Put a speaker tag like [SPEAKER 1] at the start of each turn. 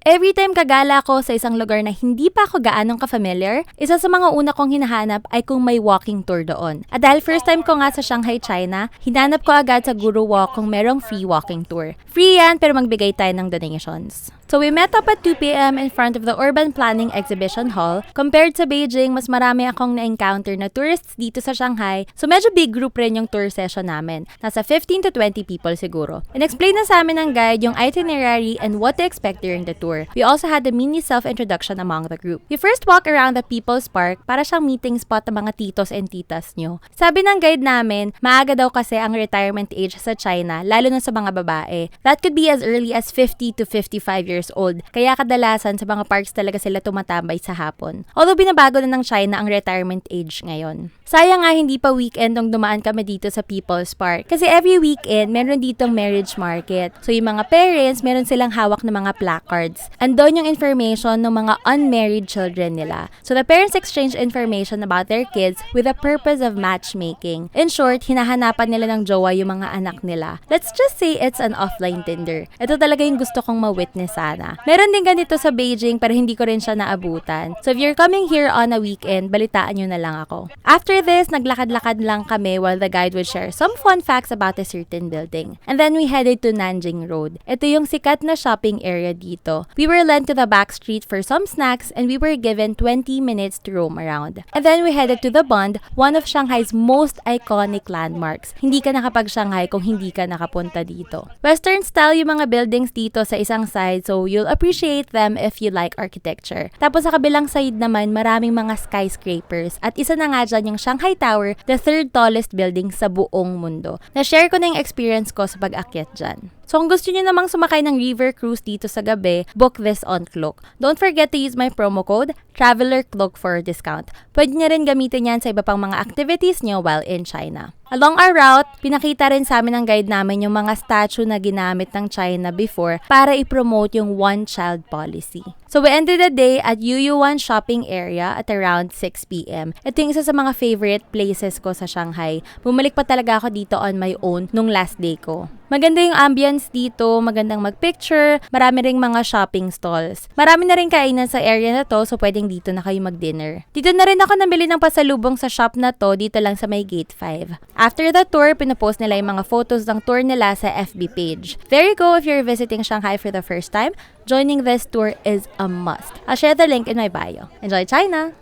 [SPEAKER 1] Every time kagala ko sa isang lugar na hindi pa ako gaanong ka-familiar, isa sa mga una kong hinahanap ay kung may walking tour doon. At dahil first time ko nga sa Shanghai, China, hinanap ko agad sa Guru Walk kung merong free walking tour. Free yan pero magbigay tayo ng donations. So we met up at 2 p.m. in front of the Urban Planning Exhibition Hall. Compared sa Beijing, mas marami akong na-encounter na tourists dito sa Shanghai. So medyo big group rin yung tour session namin. Nasa 15 to 20 people siguro. In-explain na sa amin ng guide yung itinerary and what to expect during the tour. We also had a mini self-introduction among the group. We first walk around the People's Park para siyang meeting spot ng mga titos and titas nyo. Sabi ng guide namin, maaga daw kasi ang retirement age sa China, lalo na sa mga babae. That could be as early as 50 to 55 years old. Kaya kadalasan sa mga parks talaga sila tumatambay sa hapon. Although binabago na ng China ang retirement age ngayon. Sayang nga hindi pa weekend nung dumaan kami dito sa People's Park. Kasi every weekend, meron ditong marriage market. So yung mga parents, meron silang hawak na mga placards. Andon yung information ng mga unmarried children nila. So the parents exchange information about their kids with the purpose of matchmaking. In short, hinahanapan nila ng jowa yung mga anak nila. Let's just say it's an offline Tinder. Ito talaga yung gusto kong ma-witness sana. Meron din ganito sa Beijing pero hindi ko rin siya naabutan. So if you're coming here on a weekend, balitaan nyo na lang ako. After this, naglakad-lakad lang kami while the guide would share some fun facts about a certain building. And then we headed to Nanjing Road. Ito yung sikat na shopping area dito. We were led to the back street for some snacks and we were given 20 minutes to roam around. And then we headed to the Bund, one of Shanghai's most iconic landmarks. Hindi ka nakapag-Shanghai kung hindi ka nakapunta dito. Western style yung mga buildings dito sa isang side, so you'll appreciate them if you like architecture. Tapos sa kabilang side naman, maraming mga skyscrapers. At isa na nga dyan yung Shanghai Tower, the third tallest building sa buong mundo. Na-share ko na yung experience ko sa pag-akyat dyan. So kung gusto niyo namang sumakay ng river cruise dito sa gabi, book this on Klook. Don't forget to use my promo code, TRAVELERKLOOK for a discount. Pwede niya rin gamitin yan sa iba pang mga activities niyo while in China. Along our route, pinakita rin sa amin ng guide namin yung mga statue na ginamit ng China before para i-promote yung one-child policy. So we ended the day at Yuyuan shopping area at around 6 p.m. Ito yung isa sa mga favorite places ko sa Shanghai. Bumalik pa talaga ako dito on my own nung last day ko. Maganda yung ambience dito, magandang magpicture, marami ring mga shopping stalls. Marami na rin kainan sa area na to, so pwedeng dito na kayo mag-dinner. Dito na rin ako nabili ng pasalubong sa shop na to, dito lang sa may Gate 5. After the tour, pinopost nila yung mga photos ng tour nila sa FB page. There you go if you're visiting Shanghai for the first time. Joining this tour is a must. I'll share the link in my bio. Enjoy China!